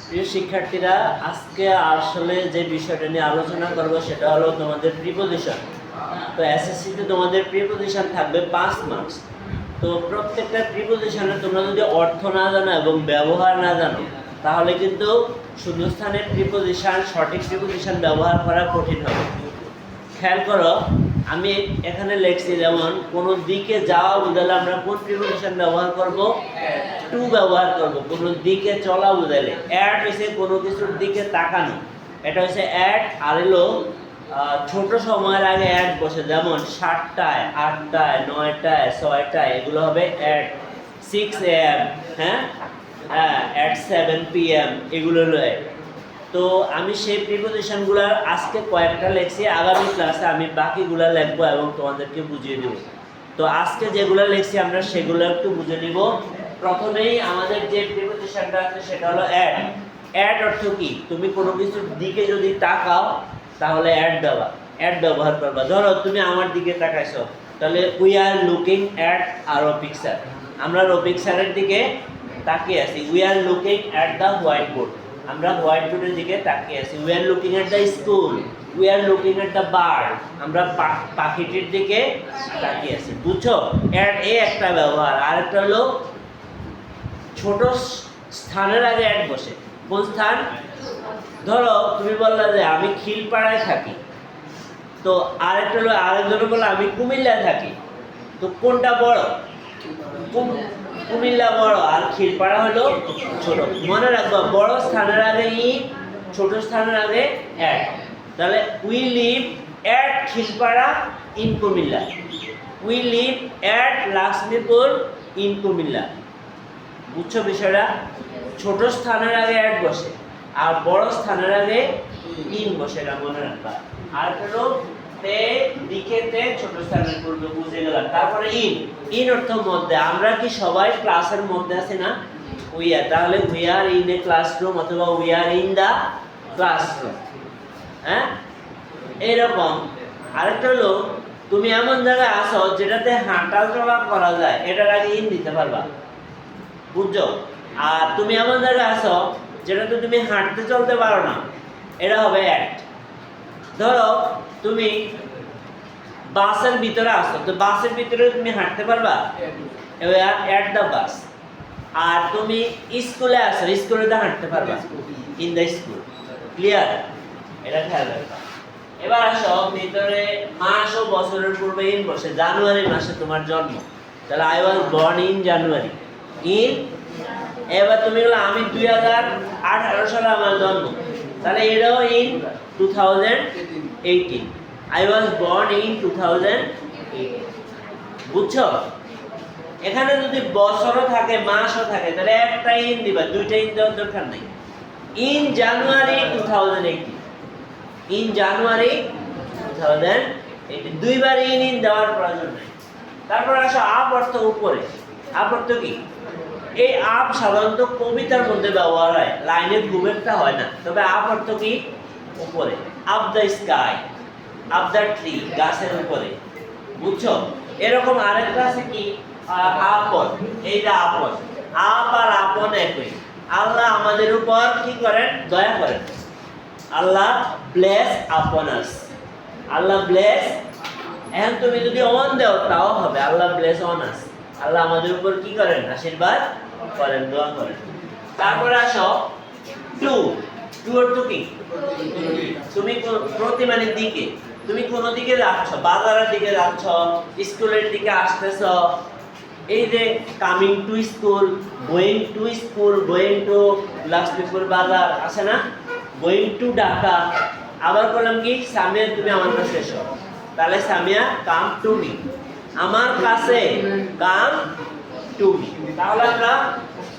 প্রিয় শিক্ষার্থীরা, আজকে আসলে যে বিষয়টা নিয়ে আলোচনা করব সেটা হলো তোমাদের প্রিপোজিশন। তো এসএসসিতে তোমাদের প্রিপোজিশন থাকবে 5 মার্কস। তো প্রত্যেকটা প্রিপোজিশনে তোমরা যদি অর্থ না জানো এবং ব্যবহার না জানো তাহলে কিন্তু শূন্যস্থানের প্রিপোজিশন, সঠিক প্রিপোজিশন ব্যবহার করা কঠিন হবে। খেয়াল করো, আমি এখানে লিখছি যেমন কোনো দিকে যাওয়া বোঝালে আমরা কোন প্রিপোজিশন ব্যবহার করব? টু ব্যবহার করব। কোনো দিকে চলা বোঝালে অ্যাট হচ্ছে কোনো কিছুর দিকে তাকানো, এটা হচ্ছে অ্যাট। আর হলো ছোট সময়ের আগে অ্যাট বসে, যেমন 7টায়, 8টায়, 9টায়, 6টায়, এগুলো হবে অ্যাট। 6 AM, হ্যাঁ হ্যাঁ, অ্যাট 7 PM, এগুলো লয়। তো আমি সেই প্রিপোজিশনগুলোর আজকে কয়েকটা লিখছি, আগামী ক্লাসে আমি বাকিগুলো লিখবো এবং তোমাদেরকে বুঝিয়ে দেবো। তো আজকে যেগুলো লিখছি আমরা সেগুলো একটু বুঝে নিব। প্রথমেই আমাদের যে প্রিপোজিশনটা আছে সেটা হলো অ্যাট। অ্যাট অর্থ কি? তুমি কোনো কিছুর দিকে যদি তাকাও তাহলে অ্যাট দেওয়া, অ্যাট ব্যবহার করবা। ধরো তুমি আমার দিকে তাকাইছো, তাহলে উই আর লুকিং অ্যাট আর রফিক স্যার। আমরা রফিক স্যারের দিকে তাকিয়ে আছি। We are looking at the white board. আমরা হোয়াইট বোর্ডের দিকে তাকিয়ে আছি। We are looking at the school. We are looking at the bird. আমরা পাখিটির দিকে তাকিয়ে আছি। বুঝছো? এর এই একটা ব্যবহার। আর একটা হলো ছোট স্থানের আগে অ্যাট বসে। কোন স্থান? ধরো তুমি বললা যে আমি খিলপাড়ায় থাকি, তো আরেকটা হলো, আরেকজন বললো আমি কুমিল্লায় থাকি। তো কোনটা বড়? কুমিল্লা বড় আর খিলপাড়া হলো ছোট। মনে রাখবা, বড় স্থানের আগে ইন, ছোট স্থানের আগে অ্যাট। তাহলে we live at Khilpara in Comilla. We live at Lakshmipur in Comilla. বুঝছো বিষয়টা? ছোট স্থানের আগে অ্যাট বসে আর বড় স্থানের আগে ইন বসে, এটা মনে রাখবা। আর হলো তে, দিকেতে, ছোট স্থানের পূর্বে, বুঝে গেলাম। তারপরে ইন। ইন অর্থ মধ্যে। আমরা কি সবাই ক্লাসের মধ্যে আছি না? We are. তাহলে we are in a classroom অথবা we are in the classroom. হ্যাঁ, এইরকম। আরেকটা হলো তুমি এমন জায়গায় আসো যেটাতে হাঁটা চলা করা যায়, এটার আগে ইন দিতে পারবা। বুঝছো? আর তুমি এমন জায়গায় আসো যেটাতে তুমি হাঁটতে চলতে পারো না, এটা হবে অ্যাট। ধরো তুমি বাসের ভিতরে আসো, তো বাসের ভিতরে তুমি হাঁটতে পারবা, এবার অ্যাট দ্য বাস। আর তুমি স্কুলে আসো, স্কুলে তো হাঁটতে পারবা, ইন দ্য স্কুল। ক্লিয়ার? এটা খেয়াল রাখবা। এবার আসো ভিতরে মাস ও বছরের পূর্বে ইন বসে। জানুয়ারি মাসে তোমার জন্ম, তাহলে I was born in January, in. এবার তুমি বলো আমি 2018 সালে আমার জন্ম, তাহলে এটাও in 2018। I was born in 2008. বুঝছো? এখানে যদি বছরও থাকে, মাসও থাকে, তাহলে একটা ইন দিবা, দুইটা ইন দেওয়ার দরকার নাই। ইন জানুয়ারি 2018, ইন জানুয়ারি 2018, দুইবার ইন ইন দেওয়ার প্রয়োজন নাই। তারপর আসো আপ অর্থ উপরে। আপ অর্থ কি? এই আপ সাধারণত কবিতার মধ্যে ব্যবহার হয়, লাইনে খুব একটা হয় না। তবে আপ অর্থ কি? উপরে। Up the sky, up the tree, গাছের উপরে। বুঝছো? এরকম আরেকটা আছে কি? আপন। এইটা আপন। আপ আর আপন একই। আল্লাহ আমাদের উপর কি করেন? দয়া করেন। আল্লাহ ব্লেস আপন আস। আল্লাহ ব্লেস। এখন তুমি যদি অন দাও তাও হবে, আল্লাহ ব্লেস অন আস। আল্লাহ আমাদের উপর কি করেন? আশীর্বাদ করেন, দোয়া করেন। তারপরে আসো টু। টু অর্থ কি? তুমি প্রতি মানে দিকে। তুমি কোন দিকে যাচ্ছ? বাজারের দিকে যাচ্ছ, স্কুলের দিকে আসতেছ। এই যে coming to school, going to school, going to Lakshmipur বাজার আছে না, গোয়িং টু ঢাকা। আবার বললাম কি? সামিয়া তুমি আমার কাছে এসো, তাহলে সামিয়া কাম টু মি, আমার কাছে কাম টু মি। তাহলে আমরা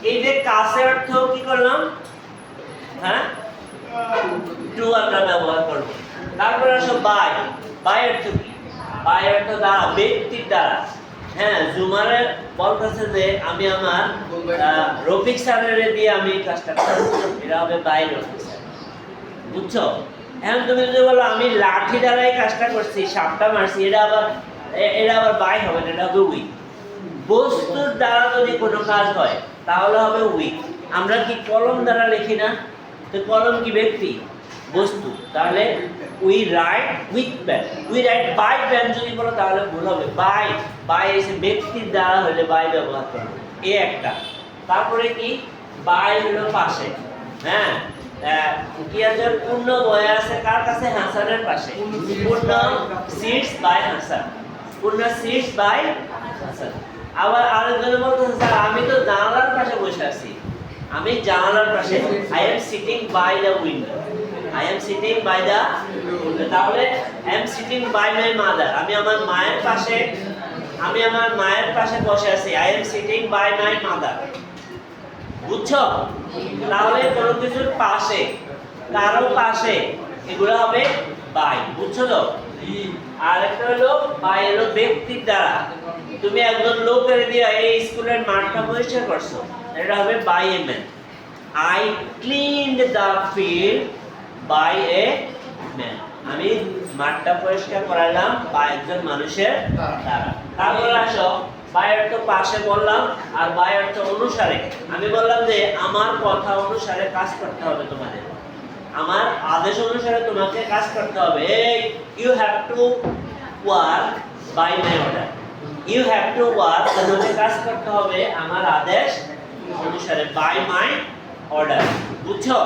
এই যে কাছে অর্থ কি করলাম? হ্যাঁ, টু আমরা ব্যবহার করব। তারপরে আসো বাই। বাই অর্থ কি? বাই অর্থ দ্বারা, ব্যক্তির দ্বারা। হ্যাঁ, জুমারে বলতেছে যে আমি আমার রফিক স্যারের দিয়ে আমি কাজটা করব, এটা হবে বাই রফিক স্যার। বুঝছো? এখন তুমি যদি বলো আমি লাঠি দ্বারাই কাজটা করছি, সাপটা মারছি, এটা আবার বাই হবে না, এটা হবে উই। বস্তুর দ্বারা যদি কোনো কাজ হয় তাহলে হবে উই। আমরা কি কলম দ্বারা লিখি না? তো কলম কি ব্যক্তি, বস্তু, তাহলে we write with pen, we write by pen যদি বলো তাহলে ভুল হবে। বাই বাই এসে ব্যক্তির দ্বারা হলে বাই ব্যবহার করবে, এই একটা। তারপরে কি বাই হলো পাশে, হ্যাঁ কি আছে, পূর্ণ বই আছে কার কাছে, হাসানের পাশে, পূর্ণ সিটস বাই হাসান, পূর্ণ সিটস বাই হাসান। আবার আরেকজন বলতেছে স্যার আমি তো জানালার পাশে বসে আছি, আমি জানালার পাশে, I am sitting by the window, I am sitting by the, তাহলে I am sitting by my mother, আমি আমার মায়ের পাশে, আমি আমার মায়ের পাশে বসে আছি, I am sitting by my mother. বুঝছো? তাহলে কোনো কিছুর পাশে, কারো পাশে, এগুলো হবে বাই। বুঝছো তো? আর একটা হলো বাই হলো ব্যক্তির দ্বারা, তুমি একজন লোকের দিয়ে এই স্কুলের মাঠটা পরিষ্কার করছো, এটা হবে by a man. I cleaned the field by a man, আমি মাঠটা পরিষ্কার করালাম বা একজন মানুষের দ্বারা। তারপরে আসো বাই অর্থ পাশে বললাম, আর বাই অর্থ অনুসারে। আমি বললাম যে আমার কথা অনুসারে কাজ করতে হবে তোমাদের, আমার আদেশ অনুসারে তোমাকে কাজ করতে হবে। You have to work by my order, you have to work, তোমাকে কাজ করতে হবে আমার আদেশ অনুসারে, বাই মাই অর্ডার। বুঝছো?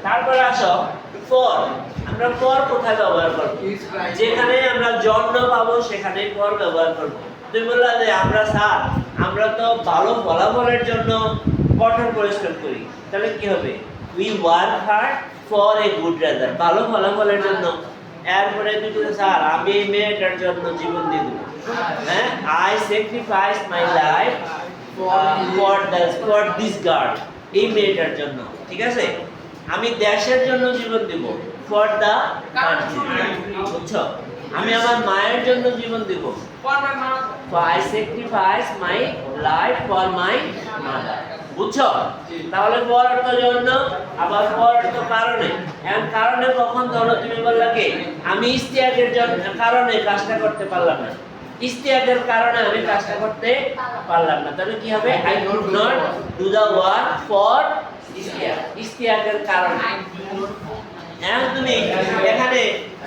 তারপরে আসো ফর, আমরা ফর কোথায় ব্যবহার করব, যেখানে আমরা জন্য পাবো সেখানে ফর ব্যবহার করব। তুমি বললা যে আমরা স্যার আমরা তো ভালো ফলাফলের জন্য কঠোর পরিশ্রম করি, তাহলে কি হবে, we work hard for a good result, ভালো ফলাফলের জন্য। এরপরে তুমি স্যার আমি এই মেয়েটার জন্য জীবন দিয়ে দেবো, হ্যাঁ, I sacrifice my life for this girl, এই মেয়েটার জন্য, ঠিক আছে, আমি দেশের জন্য জীবন দেব, ফর দা কান্ট্রি। বুঝছো? আমি আমার মায়ের জন্য জীবন দেব, I sacrifice my life for my mother. বুঝছো? তাহলে ফর অর্থ জন্য, আবার ফর অর্থ কারণে। এখন কারণে কখন ধরো তুমি বললা কি আমি ইস্তিয়াকের জন্য কারণে কাজটা করতে পারলাম না, ইস্তিয়াকের কারণে আমি কাজটা করতে পারলাম না, তাহলে কি হবে, I could not do the work for Istiaque, ইস্তিয়াকের কারণে। এখন তুমি এখানে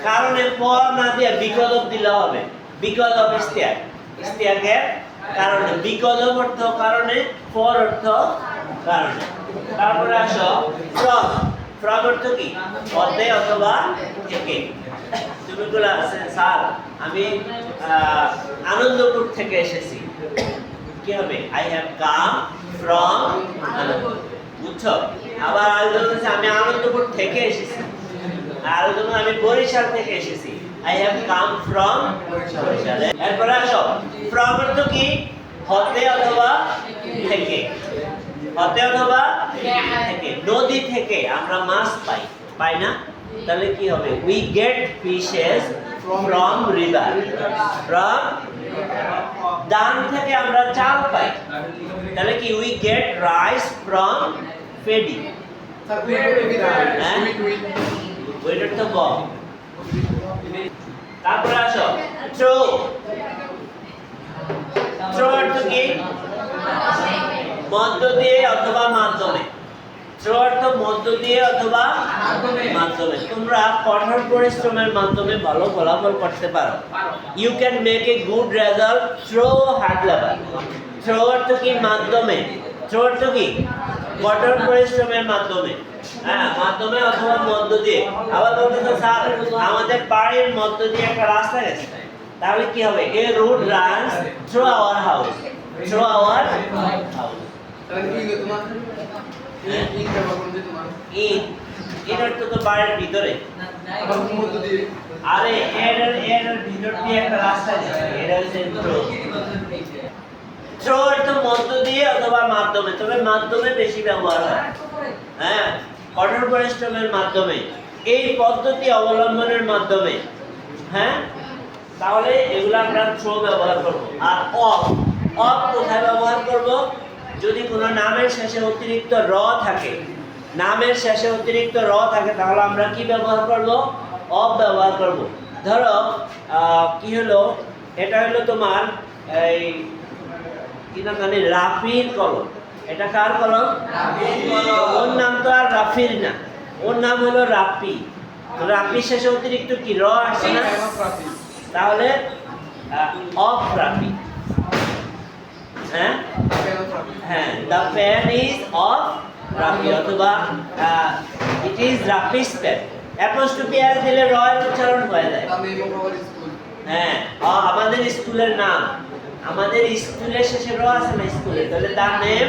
কারণে ফর না দিয়ে বিকজ অফ দিলে হবে, বিকজ অফ ইস্তিয়াক, ইস্তিয়াকের কারণে, বিকজ অফ অর্থ কারণে, ফর অর্থ কারণে। তারপরে আসো ফ্রম, ফ্রম অর্থ কি, হতে অথবা থেকে। তুমি বলে স্যার আমি আনন্দপুর থেকে এসেছি, কি হবে, I have come from Anandpur. বুঝছো? আবার আরেকজন বলছে আমি আনন্দপুর থেকে এসেছি, আরেকজন আমি বরিশাল থেকে এসেছি, I have come from Barisal. এরপরে আসো ফ্রম অর্থ কি, হতে অথবা থেকে, হতে অথবা থেকে। নদী থেকে আমরা মাছ পাই, পাই না, তাহলে কি হবে, we get fishes from river, from. ধান থেকে আমরা চাল পাই, তাহলে কি we get rice from paddy. ওইটার তো গম। তারপরে আসো থ্রো, থ্রো অর্থ কি, মধ্য দিয়ে অথবা মাধ্যমে, থ্রো অর্থ মধ্য দিয়ে অথবা মাধ্যমে। তোমরা কঠোর পরিশ্রমের মাধ্যমে ভালো ফলাফল করতে পারো, you can make a good result through hard labour. Through অর্থ কি, মাধ্যমে, থ্রো অর্থ কি, কঠোর পরিশ্রমের মাধ্যমে, হ্যাঁ, মাধ্যমে অথবা মধ্য দিয়ে। আবার বলতে স্যার আমাদের বাড়ির মধ্য দিয়ে একটা রাস্তা গেছে, তাহলে কি হবে, a road runs through our house, through our house. তাহলে কি হলো তোমার, ইন ব্যবহার করবে তোমার, ইন অর্থ তো বাড়ির ভিতরে, আবার মধ্য দিয়ে, আরে এর ভিতর দিয়ে একটা রাস্তা গেছে, এটা হচ্ছে থ্রু। থ্রো অর্থ মধ্য দিয়ে অথবা মাধ্যমে, তবে মাধ্যমে বেশি ব্যবহার হয়, হ্যাঁ, কঠোর পরিশ্রমের মাধ্যমে, এই পদ্ধতি অবলম্বনের মাধ্যমে, হ্যাঁ, তাহলে এগুলো আমরা থ্রো ব্যবহার করব। আর অফ, অফ কোথায় ব্যবহার করব, যদি কোনো নামের শেষে অতিরিক্ত র থাকে, নামের শেষে অতিরিক্ত র থাকে, তাহলে আমরা কি ব্যবহার করব, অফ ব্যবহার করব। ধরো কি হলো, এটা হলো তোমার এই কি না জানি রাফির কলম, এটা কার কলম? ওর নাম তো আর রাফির না, ওর নাম হলো রাফি। তো রাফির শেষে অতিরিক্ত কি র আসছে না? তাহলে অফ রাফি। হ্যাঁ হ্যাঁ, the pen is of Rafi, অথবা it is Rafi's pen. Apostrophe S দিলে র এর উচ্চারণ হয়ে যায়। হ্যাঁ, আমাদের স্কুলের নাম, আমাদের স্কুলের শেষে র আছে না স্কুলে, তাহলে the name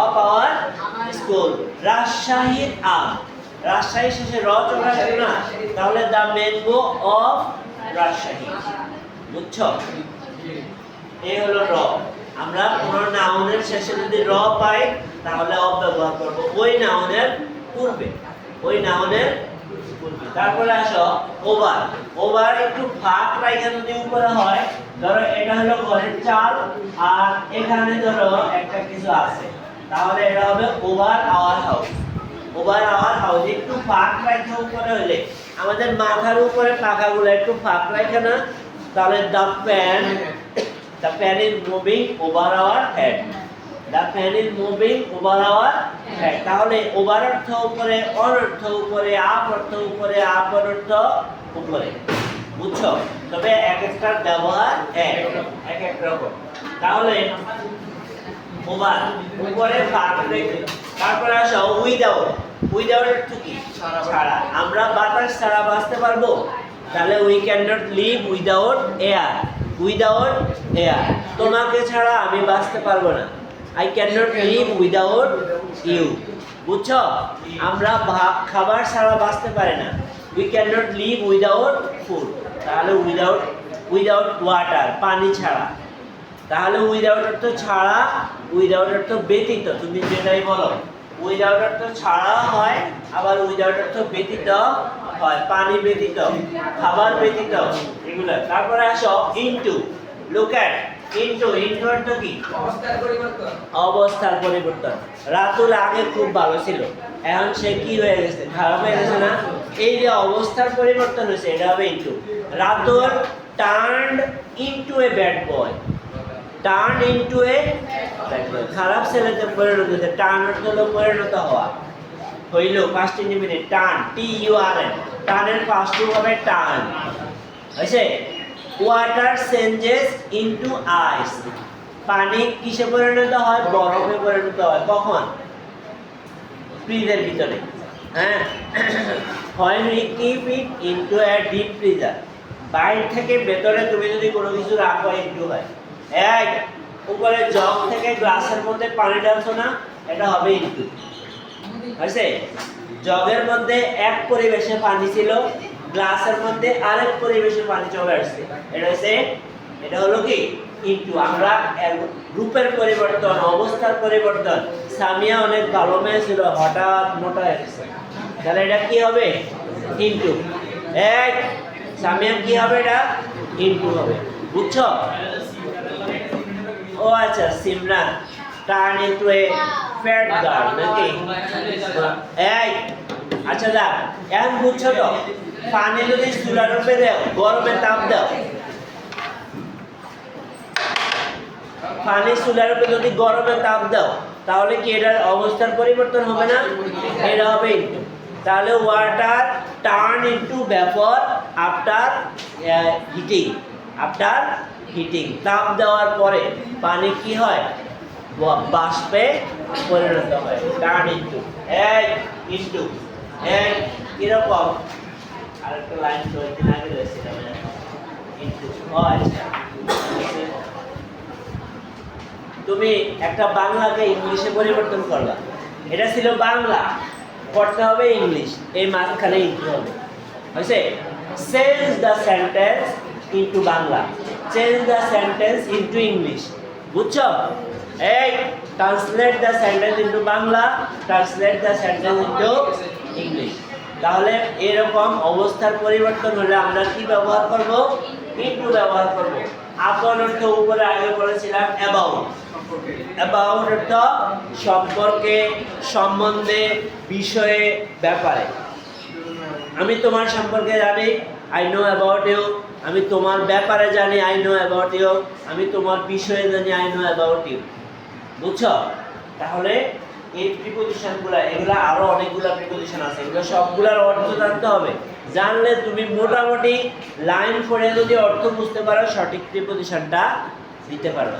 of our school. রাজশাহীর আম, রাজশাহী শেষে র চলে আসবে না, তাহলে দ্য ম্যাঙ্গো অফ রাজশাহী। বুঝছো? এই হলো র। আমরা কোন নাউনের শেষে যদি র পাই তাহলে অফ ব্যবহার করব ওই নাউনের পূর্বে, ওই নাউনের পূর্বে। তারপরে আসো ওভার। ওভার একটু ফাঁক রাখা যদি উপরে হয়, ধরো এটা হলো ঘরের চাল আর এখানে ধরো একটা কিছু আছে, তাহলে এটা হবে over our house. Over our house একটু ফাঁক রাখা উপরে হলে, আমাদের মাথার উপরে পাখাগুলো একটু ফাঁক রাখে না, তাহলে the fan is moving over our head. The fan is moving over our head. তাহলে ওভার অর্থ উপরে, অন অর্থ উপরে, আপ অর্থ উপরে, আপ অর্থ উপরে। বুঝছো? তবে এক একটার ব্যবহার এক এক রকম। তাহলে ওভার উপরে ফাঁক রেখে, তারপরে আসো উইদাউট। উইদাউট অর্থ কি? ছাড়া। আমরা বাতাস ছাড়া বাঁচতে পারবো? তাহলে we can not live without air. Without air, তোমাকে ছাড়া আমি বাঁচতে পারবো না। I can not live without you. বুঝছো? আমরা খাবার ছাড়া বাঁচতে পারি না। We can not live without food. তাহলে উইদাউট ওয়াটার, পানি ছাড়া। তাহলে উইদাউট অর্থ ছাড়া, উইদাউট অর্থ ব্যতীত, তুমি যেটাই বলো। উইদাউট অর্থ ছাড়া হয়, আবার উইদাউট অর্থ ব্যতীত হয়, পানি ব্যতীত, খাবার ব্যতীত, এগুলো। তারপরে আসো into. Look at into. Into অর্থ কি? অবস্থার পরিবর্তন। অবস্থার পরিবর্তন। রাতুল আগে খুব ভালো ছিল, এখন সে কি হয়ে গেছে? খারাপ হয়ে গেছে না? এই যে অবস্থার পরিবর্তন হয়েছে, এটা হবে into. Ratul turned into a bad boy. Turn into a bad boy, খারাপ ছেলেতে পরিণত হয়েছে। টার্ন অর্থ হলো পরিণত হওয়া। হইল past indefinite, turn, T U R N. টার্নের পাস্ট রূপ হবে টার্ন। হয়েছে? Water changes into ice. পানি কিসে পরিণত হয়? বরফে পরিণত হয়। কখন? ফ্রিজের ভিতরে। হ্যাঁ, when we keep it into a deep freezer, বাইরে থেকে ভেতরে তুমি যদি কোনো কিছু রাখো একটু হয়। এই উপরে জগ থেকে গ্লাসের মধ্যে পানি ঢালছো না, এটা হবে ইনটু। হয়েছে? জগের মধ্যে এক পরিবেশে পানি ছিল, গ্লাসের মধ্যে আরেক পরিবেশে পানি চলে আসছে, এটা হলো কি? ইনটু। আমরা রূপের পরিবর্তন, অবস্থার পরিবর্তন। সামিয়া অনেক ভালো মেয়ে ছিল, হঠাৎ মোটা হয়ে গেছে, তাহলে এটা কি হবে? ইনটু। এই সামিয়া কি হবে? এটা ইনটু হবে। বুঝছো? ও আচ্ছা, Simran turn into a fat girl নাকি? এই আচ্ছা যা, এখন বুঝছো তো? পানি যদি চুলার উপরে দাও, গরমে তাপ দাও, পানি চুলার উপরে যদি গরমে তাপ দাও, তাহলে কি এটার অবস্থার পরিবর্তন হবে না? এটা হবে ইনটু। তাহলে water turn into vapour after heating. After heating, তাপ দেওয়ার পরে পানি কি হয়? বাষ্পে পরিণত হয়। Turn into. এই ইনটু। এই কিরকম? আরেকটা লাইন তো দিন আগে রয়েছিলাম ইনটু। আচ্ছা, তুমি একটা বাংলাকে ইংলিশে পরিবর্তন করবা, এটা ছিল বাংলা, করতে হবে ইংলিশ, এই মাঝখানে ইনটু হবে। হয়েছে? Change the sentence into Bangla, change the sentence into English. বুঝছো? এই translate the sentence into Bangla, translate the sentence into English. তাহলে এরকম অবস্থার পরিবর্তন হলে আমরা কি ব্যবহার করব? ইনটু ব্যবহার করব। আপন অর্থ উপরে আগে বলেছিলাম অ্যাবাউট। অ্যাবাউট অর্থ সম্পর্কে, সম্বন্ধে, বিষয়ে, ব্যাপারে। আমি তোমার সম্পর্কে জানি, আই নো অ্যাবাউট ইউ। আমি তোমার ব্যাপারে জানি, আই নো অ্যাবাউট ইউ। আমি তোমার বিষয়ে জানি, আই নো অ্যাবাউট ইউ। বুঝছো? তাহলে এই প্রিপজিশনগুলো এগুলা আরো অনেকগুলা প্রিপজিশন আছে, এগুলো সবগুলার অর্থ জানতে হবে। জানলে তুমি মোটামুটি লাইন পড়ে যদি অর্থ বুঝতে পারো সঠিক প্রিপজিশনটা দিতে পারো।